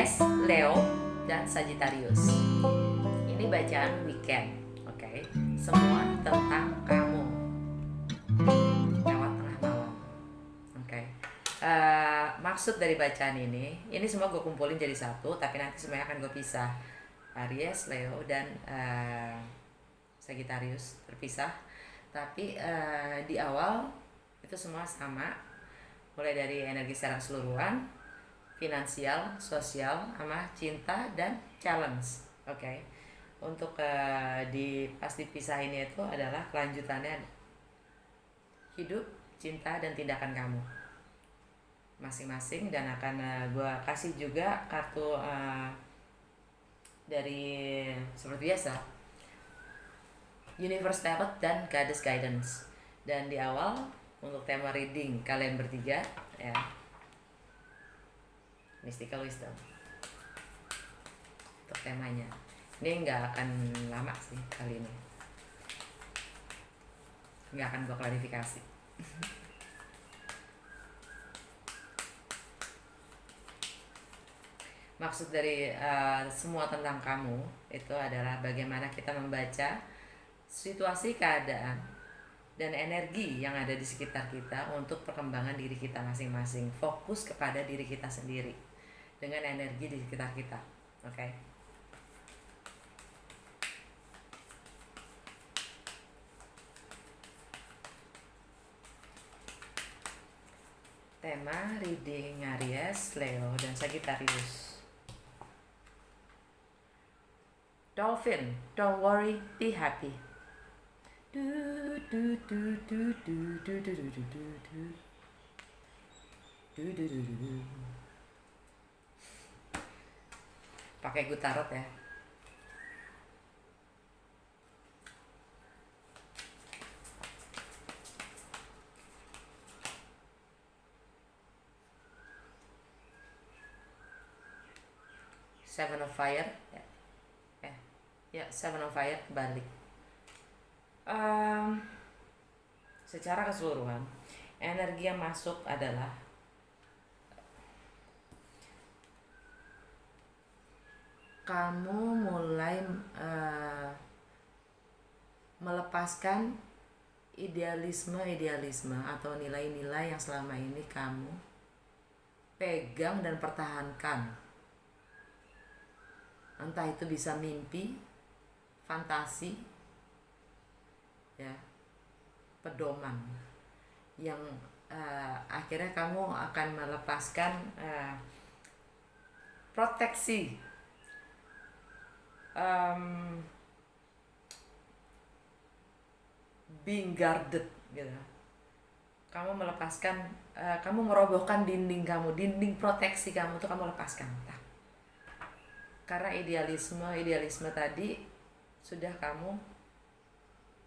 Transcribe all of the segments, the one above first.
Aries, Leo, dan Sagittarius. Ini bacaan weekend, oke? Semua tentang kamu lewat tengah malam, oke? Maksud dari bacaan ini semua gue kumpulin jadi satu, tapi nanti semuanya akan gue pisah. Aries, Leo, dan Sagittarius terpisah, tapi di awal itu semua sama, mulai dari energi secara keseluruhan, finansial, sosial, sama cinta dan challenge. Oke. Untuk pas dipisahin itu adalah kelanjutannya hidup, cinta, dan tindakan kamu masing-masing. Dan akan gue kasih juga kartu dari seperti biasa Universe Tarot dan Goddess Guidance. Dan di awal untuk tema reading kalian bertiga ya, Mystical Wisdom untuk temanya. Ini nggak akan lama sih kali ini, nggak akan gue klarifikasi. Maksud dari semua tentang kamu itu adalah bagaimana kita membaca situasi, keadaan, dan energi yang ada di sekitar kita untuk perkembangan diri kita masing-masing. Fokus kepada diri kita sendiri dengan energi di sekitar kita. Oke. Tema reading Aries, Leo, dan Sagittarius. Dolphin, don't worry, be happy. Pakai gue tarot ya. Seven of Fire ya, Seven of Fire balik. Secara keseluruhan energi yang masuk adalah kamu mulai melepaskan idealisme atau nilai-nilai yang selama ini kamu pegang dan pertahankan. Entah itu bisa mimpi, fantasi, ya, pedoman yang akhirnya kamu akan melepaskan proteksi, being guarded gitu. Kamu melepaskan, kamu merobohkan dinding kamu, dinding proteksi kamu tuh kamu lepaskan. Karena idealisme tadi sudah kamu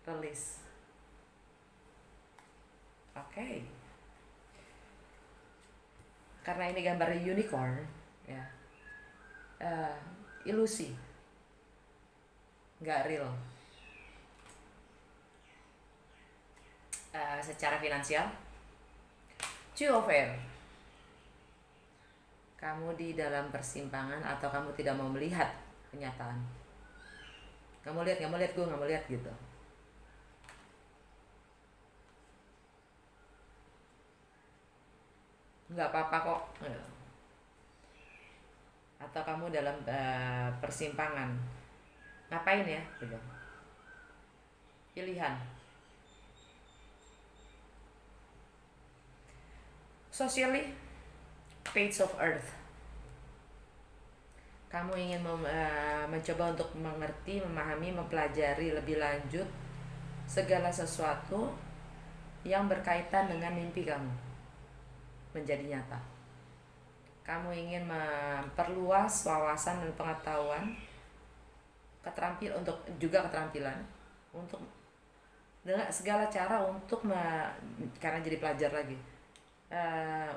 release. Oke. Karena ini gambar unicorn ya, ilusi, nggak real. Secara finansial, Two of Air, kamu di dalam persimpangan atau kamu tidak mau melihat kenyataan. Kamu lihat, gue nggak mau lihat gitu. Nggak apa-apa kok. Atau kamu dalam persimpangan, ngapain ya gitu. Pilihan. Socially, Page of Earth, kamu ingin mencoba untuk mengerti, memahami, mempelajari lebih lanjut segala sesuatu yang berkaitan dengan mimpi kamu menjadi nyata. Kamu ingin memperluas wawasan dan pengetahuan, keterampilan untuk dengan segala cara untuk karena jadi pelajar lagi,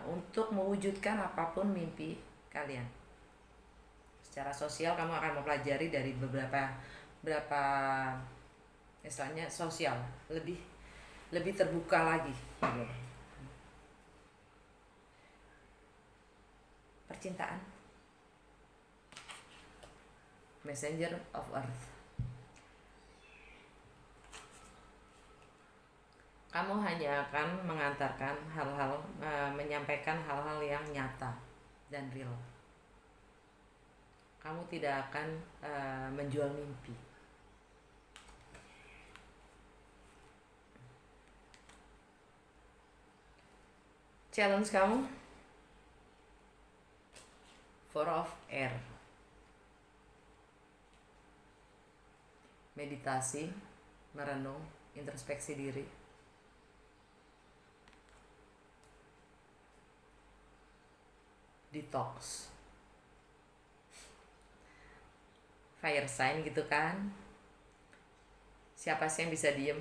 untuk mewujudkan apapun mimpi kalian. Secara sosial kamu akan mempelajari dari beberapa istilahnya sosial, lebih terbuka lagi. Percintaan, messenger of earth. Kamu hanya akan mengantarkan hal-hal, menyampaikan hal-hal yang nyata dan real. Kamu tidak akan menjual mimpi. Challenge kamu, 4 of air. Meditasi, merenung, introspeksi diri. Detox. Fire sign gitu kan. Siapa sih yang bisa diem?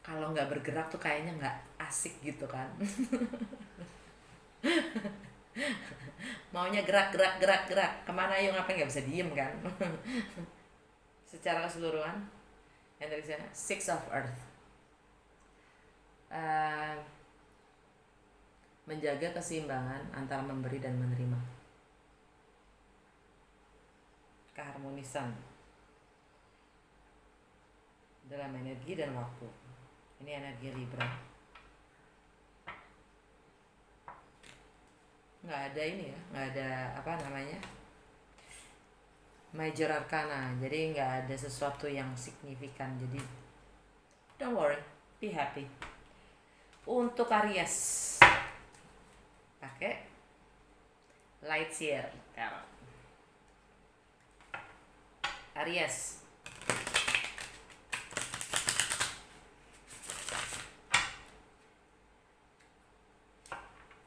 Kalau nggak bergerak tuh kayaknya nggak asik gitu kan. Maunya gerak. Kemana yuk, ngapain, nggak bisa diem kan. Secara keseluruhan yang dari sana 6 of earth. Menjaga keseimbangan antara memberi dan menerima. Keharmonisan dalam energi dan waktu. Ini energi Libra. Nggak ada ini ya, nggak ada apa namanya, major arcana, jadi nggak ada sesuatu yang signifikan, jadi don't worry, be happy. Untuk Aries, pakai light year. Aries,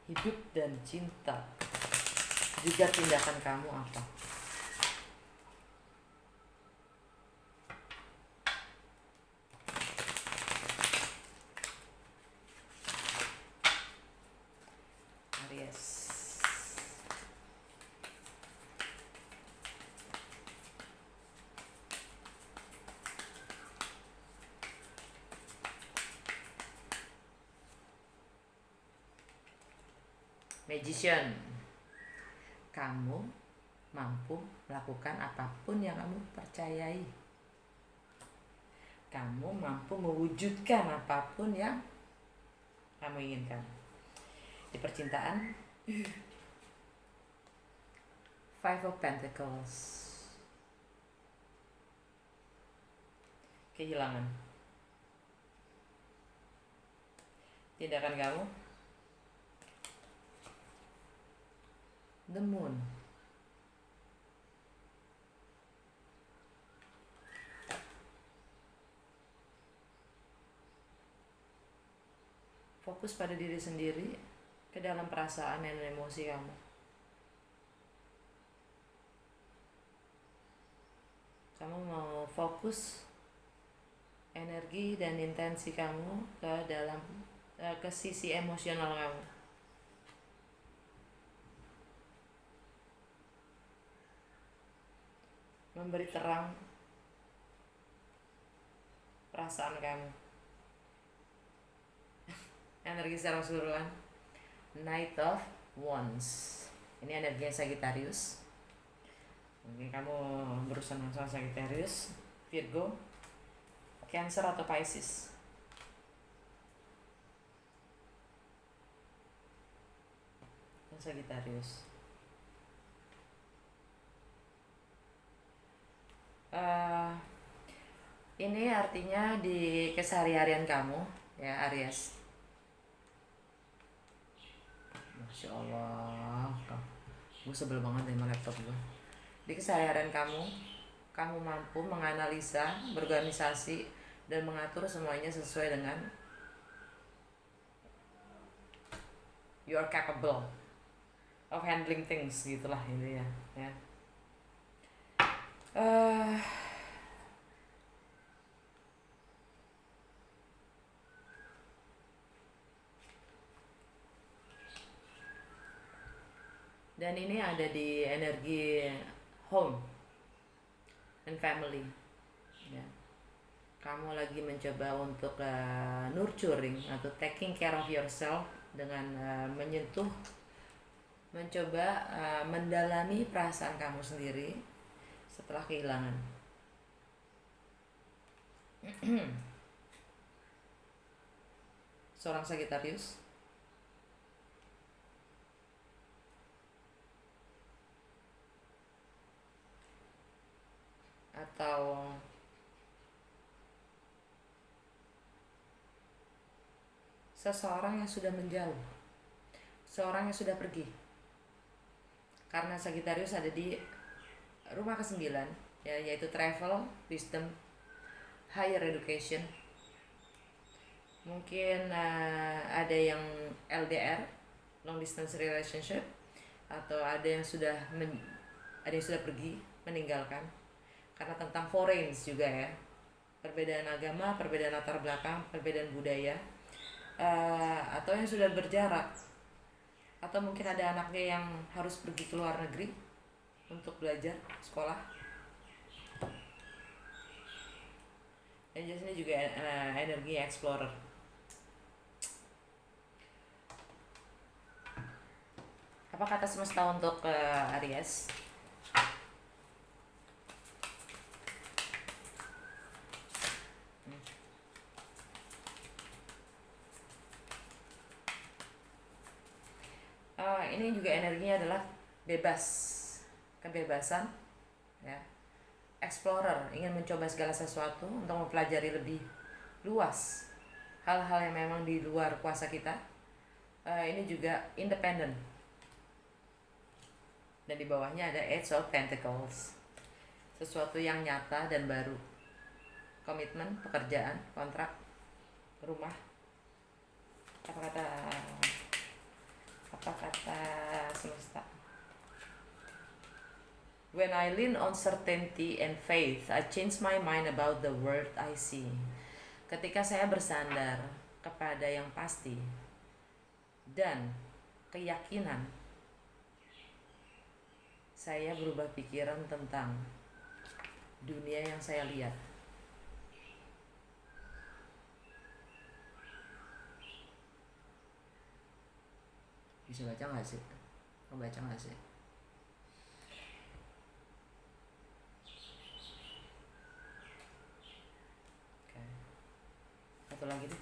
hidup dan cinta, juga tindakan kamu apa? Aries. Magician. Kamu mampu melakukan apapun yang kamu percayai. Kamu mampu mewujudkan apapun yang kamu inginkan. Di percintaan, 5 of Pentacles. Kehilangan. Tindakan kamu, the moon. Fokus pada diri sendiri, ke dalam perasaan dan emosi kamu. Kamu mau fokus energi dan intensi kamu ke dalam ke sisi emosional kamu. Memberi terang perasaan kamu. Energi secara keseluruhan, Knight of Wands. Ini energinya Sagittarius. Mungkin kamu berusaha sama Sagittarius, Virgo, Cancer atau Pisces. Dan Sagittarius. Ini artinya di keseharian kamu ya Aries. Masya Allah, gue sebel banget sama laptop gue. Di keseharian kamu mampu menganalisa, berorganisasi, dan mengatur semuanya sesuai dengan you are capable of handling things, gitulah ini ya. Dan ini ada di energi home and family ya. Kamu lagi mencoba untuk nurturing atau taking care of yourself dengan menyentuh mencoba mendalami perasaan kamu sendiri setelah kehilangan. Seorang Sagittarius, atau seseorang yang sudah menjauh, seorang yang sudah pergi. Karena Sagittarius ada di rumah ke-9, ya, yaitu travel, wisdom, higher education. Mungkin ada yang LDR, long distance relationship, atau ada yang sudah pergi, meninggalkan. Karena tentang foreigns juga ya, perbedaan agama, perbedaan latar belakang, perbedaan budaya, atau yang sudah berjarak, atau mungkin ada anaknya yang harus pergi ke luar negeri untuk belajar sekolah. Dan biasanya juga energi explorer. Apa kata semesta untuk Aries? Ini juga energinya adalah bebas, kebebasan, ya. Explorer, ingin mencoba segala sesuatu untuk mempelajari lebih luas hal-hal yang memang di luar kuasa kita. Ini juga independen. Dan di bawahnya ada Eight of Pentacles, sesuatu yang nyata dan baru. Komitmen, pekerjaan, kontrak, rumah. Apa kata semesta? When I lean on certainty and faith, I change my mind about the world I see. Ketika saya bersandar kepada yang pasti dan keyakinan, saya berubah pikiran tentang dunia yang saya lihat. Bisa baca nggak sih? Mau baca nggak sih? Oke. Satu lagi deh.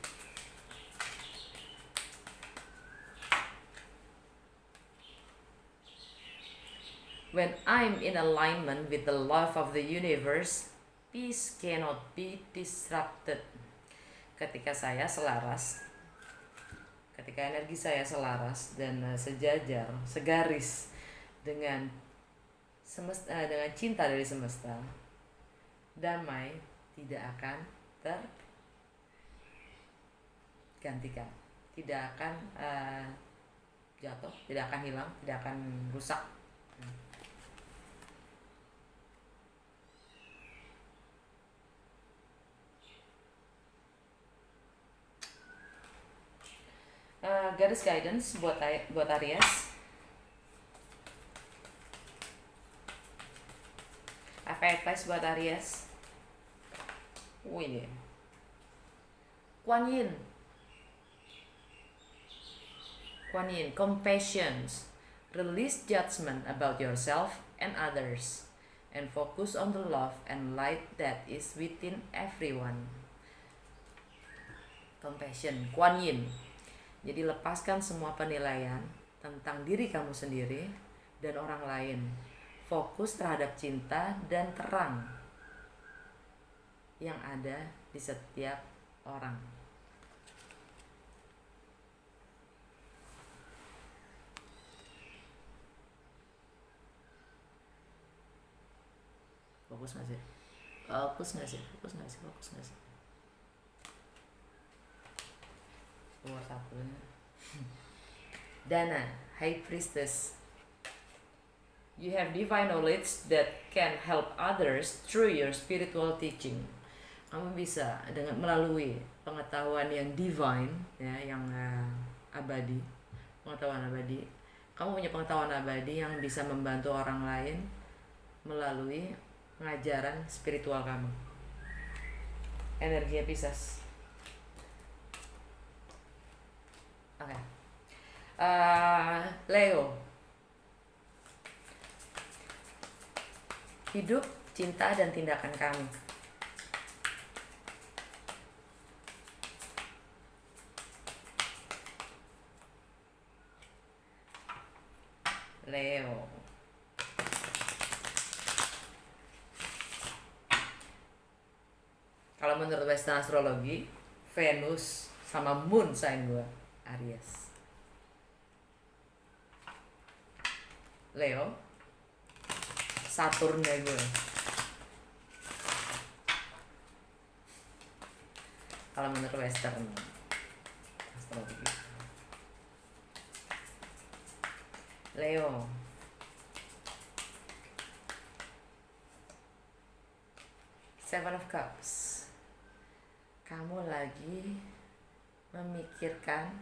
When I'm in alignment with the love of the universe, peace cannot be disrupted. Ketika saya selaras, ketika energi saya selaras dan sejajar, segaris dengan semesta, dengan cinta dari semesta, damai tidak akan tergantikan, tidak akan jatuh, tidak akan hilang, tidak akan rusak. Garis guidance buat Aries. Apa advice buat Aries? Ini Kuan Yin, compassion, release judgment about yourself and others, and focus on the love and light that is within everyone. Compassion, Kuan Yin. Jadi lepaskan semua penilaian tentang diri kamu sendiri dan orang lain. Fokus terhadap cinta dan terang yang ada di setiap orang. Fokus nggak sih? Nomor 1. Dana, High Priestess. You have divine knowledge that can help others through your spiritual teaching. Kamu bisa dengan melalui pengetahuan yang divine, ya, yang abadi, pengetahuan abadi. Kamu punya pengetahuan abadi yang bisa membantu orang lain melalui pengajaran spiritual kamu. Energi Pisces. Oke. Leo, hidup, cinta, dan tindakan kamu. Leo. Kalau menurut Western Astrologi, Venus sama Moon sign gue Aries. Leo, Saturnnya gue. Kalau menurut Western Astrologi, Leo. Seven of Cups. Kamu lagi memikirkan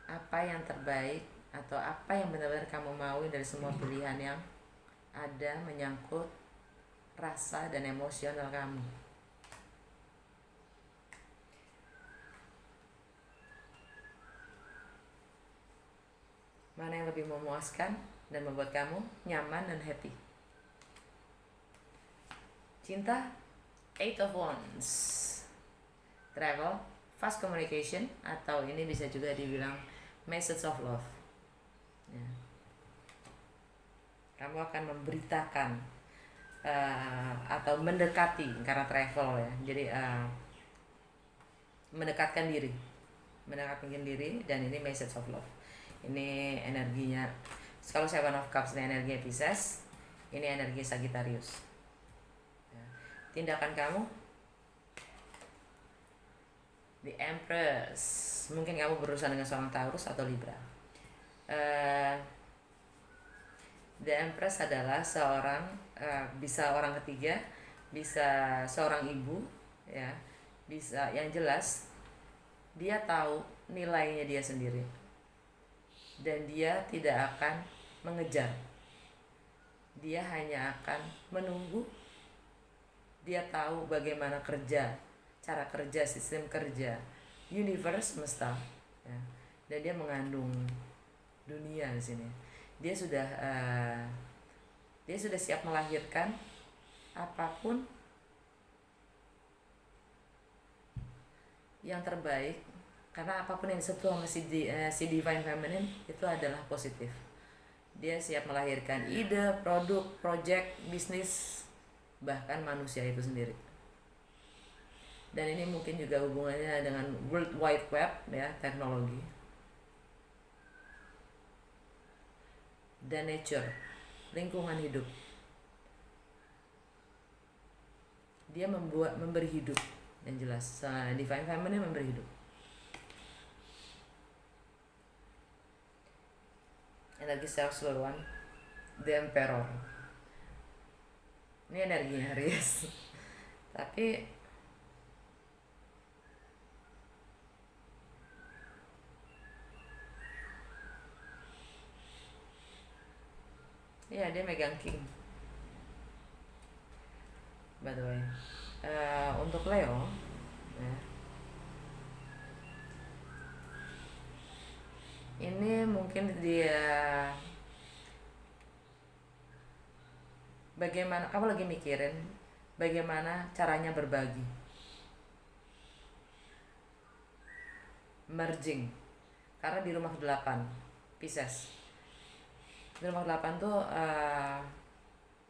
apa yang terbaik atau apa yang benar-benar kamu mau dari semua pilihan yang ada menyangkut rasa dan emosional kamu. Mana yang lebih memuaskan dan membuat kamu nyaman dan happy? Cinta, Eight of Wands. Travel, fast communication, atau ini bisa juga dibilang message of love. Ya. Kamu akan memberitakan atau mendekati karena travel ya. Jadi mendekatkan diri, dan ini message of love. Ini energinya. Kalau Seven of Cups ini energi Pisces, ini energi Sagittarius. Ya. Tindakan kamu, The Empress. Mungkin kamu berurusan dengan seorang Taurus atau Libra. The Empress adalah seorang bisa orang ketiga, bisa seorang ibu, ya, bisa, yang jelas dia tahu nilainya dia sendiri dan dia tidak akan mengejar. Dia hanya akan menunggu. Dia tahu bagaimana cara kerja, sistem kerja, universe, semesta, ya. Dan dia mengandung dunia di sini. Dia sudah siap melahirkan apapun yang terbaik, karena apapun yang disentuh sama si Divine Feminine itu adalah positif. Dia siap melahirkan ide, produk, project, bisnis, bahkan manusia itu sendiri. Dan ini mungkin juga hubungannya dengan World Wide Web, ya, teknologi dan nature, lingkungan hidup. Dia memberi hidup, yang jelas. Divine Feminine memberi hidup. Energi secara keseluruhan, The Emperor. Ini energinya Aries. Tapi ya, dia megang King, by the way. Untuk Leo, ya, ini mungkin dia bagaimana kamu lagi mikirin bagaimana caranya berbagi, merging, karena di rumah 8 Pisces. Di rumah 8 tuh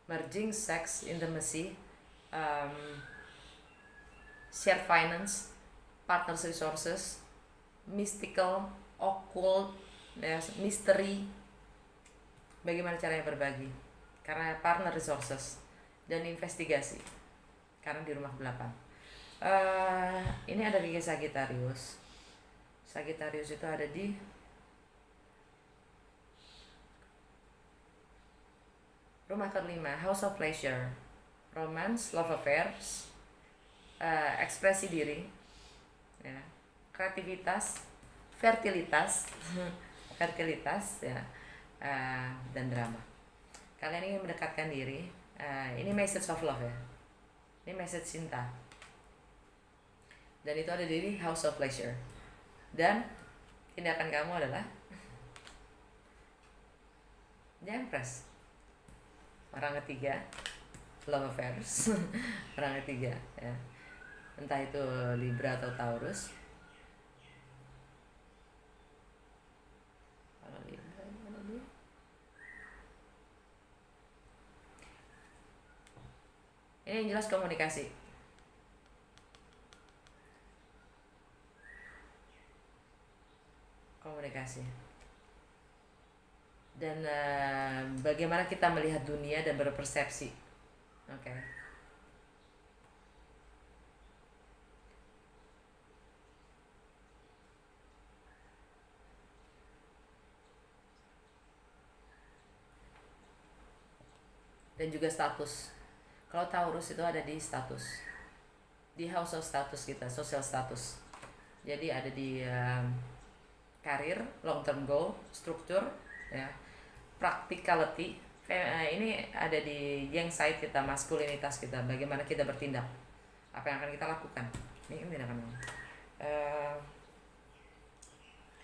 merging, sex, intimacy, share finance, partners resources, mystical, occult, ya, mystery. Bagaimana caranya berbagi? Karena partner resources dan investigasi. Karena di rumah 8. Ini ada di Sagittarius. Sagittarius itu ada di rumah kelima, House of Pleasure, romance, love affairs, ekspresi diri, ya, kreativitas, fertilitas, ya, dan drama. Kalian ingin mendekatkan diri. Ini message of love, ya. Ini message cinta. Dan itu ada di House of Pleasure. Dan tindakan kamu adalah The Empress, orang ketiga, love affairs. Orang ketiga ya, entah itu Libra atau Taurus. Kalau Libra mana dia? Ini yang jelas komunikasi. Komunikasi. Dan bagaimana kita melihat dunia dan berpersepsi. Oke. Dan juga status. Kalau Taurus itu ada di status, di house of status kita, social status. Jadi ada di karir, long term goal, struktur, ya, practicality. Ini ada di yang side kita, maskulinitas kita, bagaimana kita bertindak, apa yang akan kita lakukan. Ini tindakan.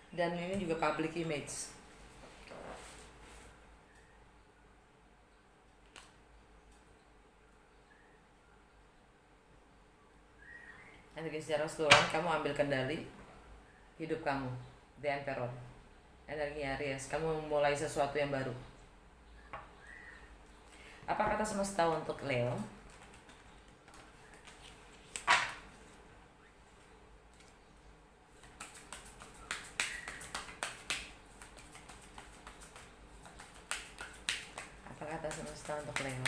Dan ini juga public image. Energi secara keseluruhan, kamu ambil kendali hidup kamu, the emperor. Energi Aries, kamu memulai sesuatu yang baru. Apa kata semesta untuk Leo? Apa kata semesta untuk Leo?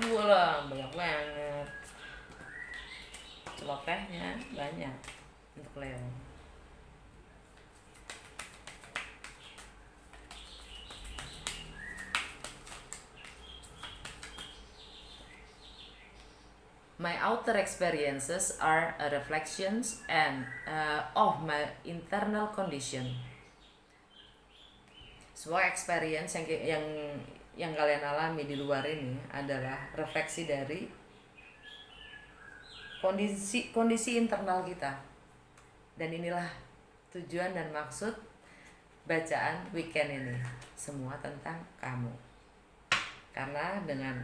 Wah, banyak banget. Celokehnya banyak untuk Leo. My outer experiences are a reflections and of my internal condition. Sebuah experience yang kalian alami di luar ini adalah refleksi dari kondisi internal kita. Dan inilah tujuan dan maksud bacaan weekend ini. Semua tentang kamu. Karena dengan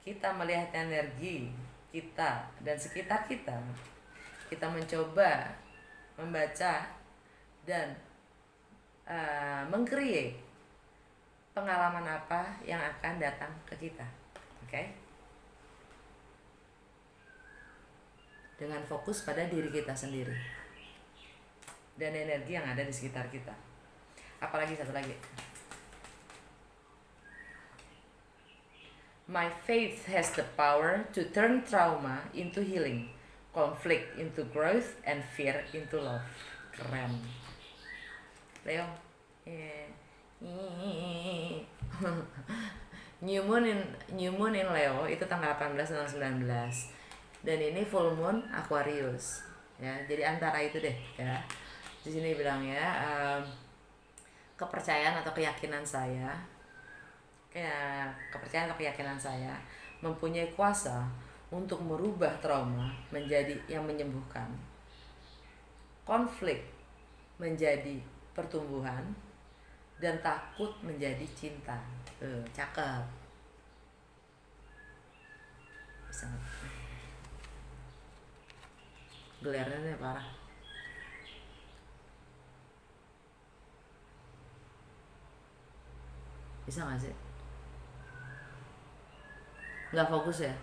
kita melihat energi kita dan sekitar kita, kita mencoba membaca dan meng-create pengalaman apa yang akan datang ke kita. Oke? Dengan fokus pada diri kita sendiri dan energi yang ada di sekitar kita. Apalagi satu lagi. My faith has the power to turn trauma into healing, conflict into growth, and fear into love. Keren. Leo. New moon in Leo itu tanggal 18 dan 19. Dan ini full moon Aquarius. Ya, jadi antara itu deh ya. Di sini bilang ya, kepercayaan atau keyakinan saya mempunyai kuasa untuk merubah trauma menjadi yang menyembuhkan, konflik menjadi pertumbuhan, dan takut menjadi cinta. Cakep. Sangat gelernya parah. Bisa gak sih? Nggak fokus ya?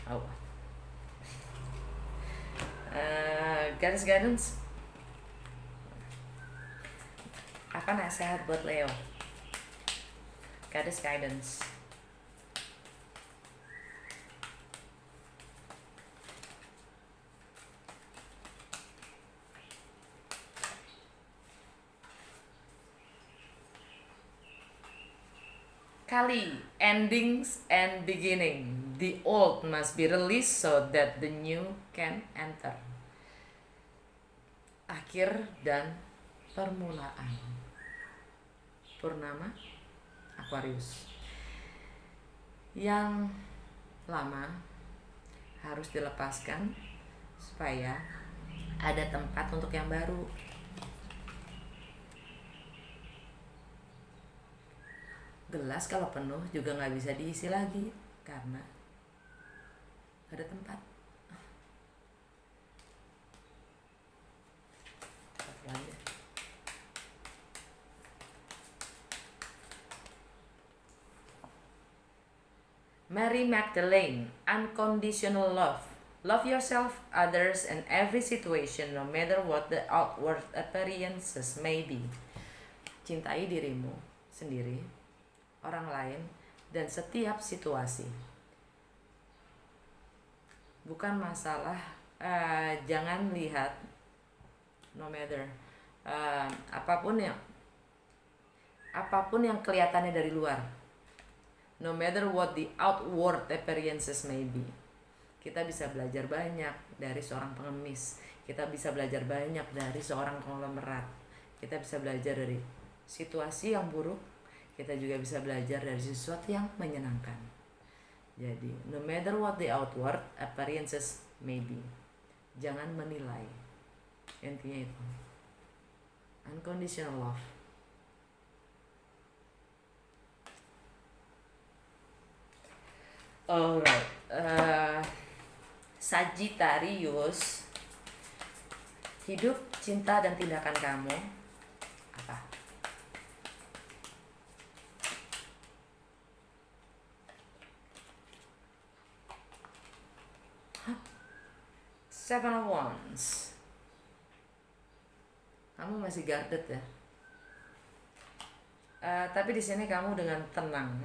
Oh. Garis guidance. Apa nasihat buat Leo? Garis guidance. Kali, endings and beginning. The old must be released so that the new can enter. Akhir dan permulaan. Purnama Aquarius. Yang lama harus dilepaskan supaya ada tempat untuk yang baru. Gelas kalau penuh juga nggak bisa diisi lagi karena nggak ada tempat. Lanjut. Mary Magdalene, unconditional love. Love yourself, others, and every situation, no matter what the outward appearances may be. Cintai dirimu sendiri, orang lain, dan setiap situasi. Bukan masalah, jangan lihat, no matter apapun yang kelihatannya dari luar. No matter what the outward appearances may be. Kita bisa belajar banyak dari seorang pengemis. Kita bisa belajar banyak dari seorang konglomerat. Kita bisa belajar dari situasi yang buruk. Kita juga bisa belajar dari sesuatu yang menyenangkan. Jadi, no matter what the outward appearances may be. Jangan menilai. Intinya itu. Unconditional love. Alright, Sagittarius, hidup, cinta, dan tindakan kamu apa? Seven of Wands. Kamu masih guarded ya. Tapi di sini kamu dengan tenang.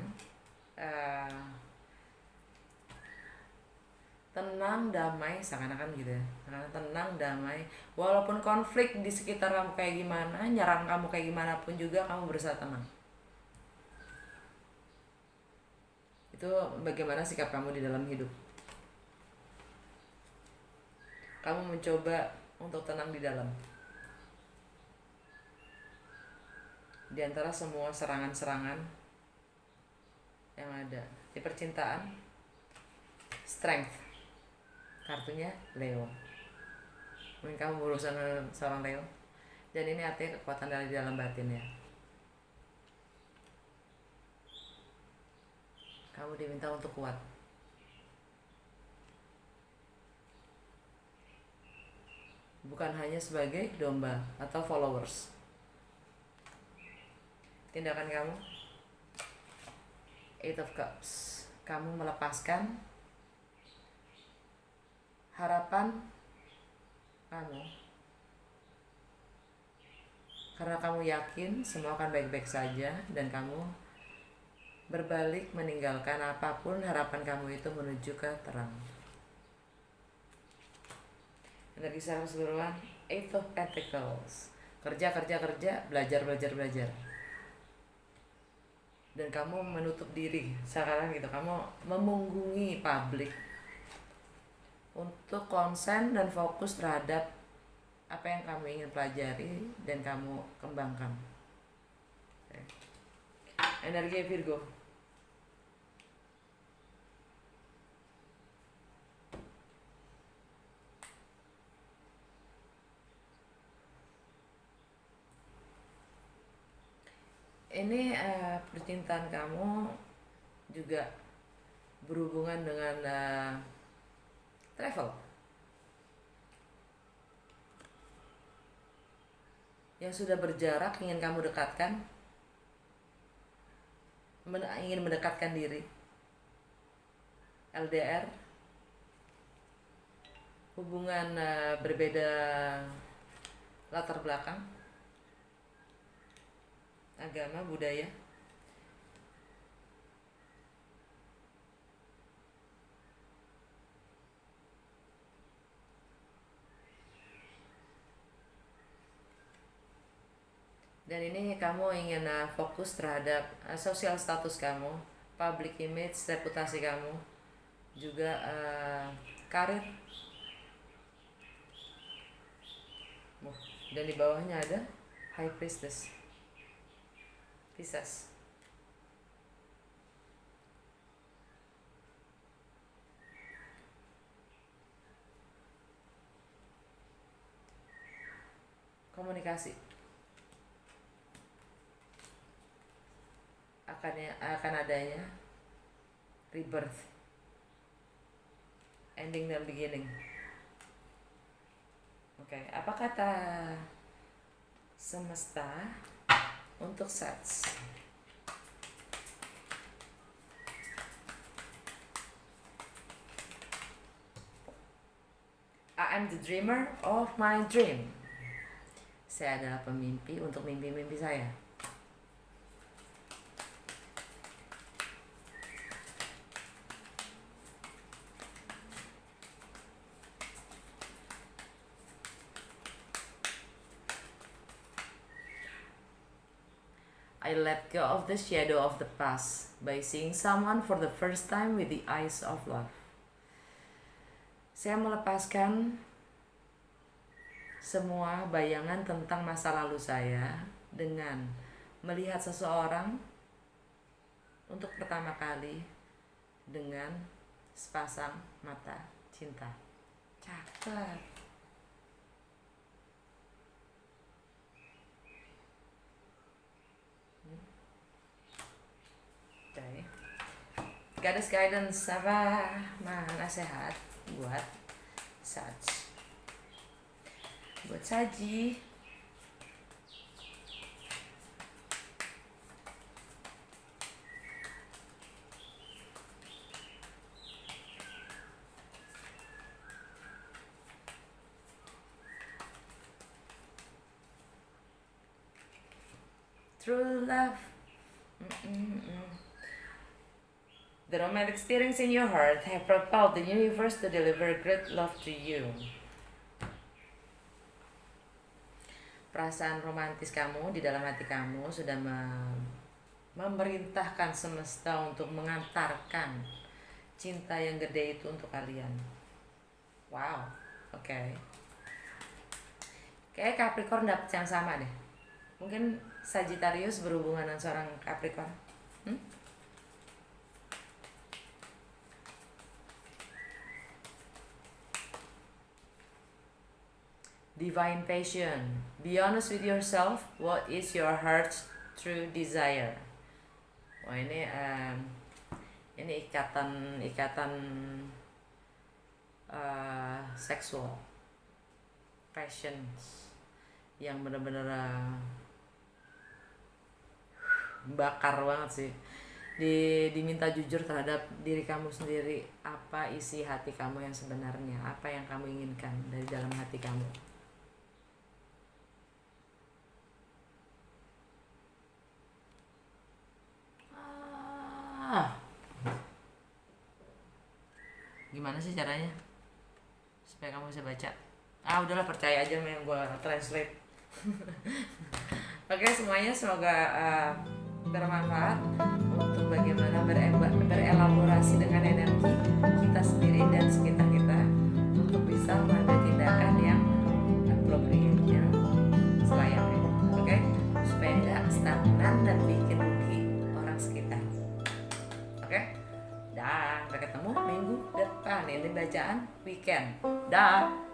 Tenang, damai, seakan-akan gitu ya. Tenang, damai. Walaupun konflik di sekitar kamu kayak gimana, nyerang kamu kayak gimana pun juga, kamu berusaha tenang. Itu bagaimana sikap kamu di dalam hidup. Kamu mencoba untuk tenang di dalam. Di antara semua serangan-serangan yang ada. Di percintaan, strength. Kartunya Leo. Mungkin kamu berurusan dengan seorang Leo. Dan ini artinya kekuatan dari dalam batin ya. Kamu diminta untuk kuat. Bukan hanya sebagai domba atau followers. Tindakan kamu, Eight of Cups. Kamu melepaskan harapan kamu karena kamu yakin semua akan baik-baik saja, dan kamu berbalik meninggalkan apapun harapan kamu itu menuju ke terang. Energi secara keseluruhan, Eight of Pentacles. Kerja, belajar. Dan kamu menutup diri sekarang gitu, kamu memunggungi publik untuk konsen dan fokus terhadap apa yang kamu ingin pelajari dan kamu kembangkan. Energi Virgo. Ini percintaan kamu juga berhubungan dengan travel. Yang sudah berjarak ingin kamu dekatkan, ingin mendekatkan diri. LDR, hubungan berbeda latar belakang, agama, budaya. Dan ini kamu ingin fokus terhadap sosial status kamu, public image, reputasi kamu, juga karir. Dan di bawahnya ada High Priestess, Pisces. Komunikasi akan adanya rebirth, ending dan beginning. Oke, apa kata semesta untuk Sats? I am the dreamer of my dream. Saya adalah pemimpi untuk mimpi-mimpi saya. I let go of the shadow of the past by seeing someone for the first time with the eyes of love. Saya melepaskan semua bayangan tentang masa lalu saya dengan melihat seseorang untuk pertama kali dengan sepasang mata cinta. Cakep. Okay. Goddess guidance apa nasihat buat Saji. True love. The romantic stirrings in your heart have propelled the universe to deliver great love to you. Perasaan romantis kamu di dalam hati kamu sudah memerintahkan semesta untuk mengantarkan cinta yang gede itu untuk kalian. Wow, oke. Kayak Capricorn dapet yang sama deh. Mungkin Sagittarius berhubungan dengan seorang Capricorn. Divine passion. Be honest with yourself. What is your heart's true desire? Wah, ini ikatan seksual, passions yang benar-benar bakar banget sih. Diminta jujur terhadap diri kamu sendiri. Apa isi hati kamu yang sebenarnya? Apa yang kamu inginkan dari dalam hati kamu? Gimana sih caranya supaya kamu bisa baca? Udahlah, percaya aja yang gue translate. Oke, semuanya semoga bermanfaat untuk bagaimana berelaborasi dengan energi kita sendiri dan sekitar kita untuk bisa mengambil tindakan yang appropriate, yang selayaknya. Oke, supaya tidak stagnan dan bikin rugi orang sekitar. Oke, dah, sampai ketemu minggu depan. Ini bacaan weekend. Dah.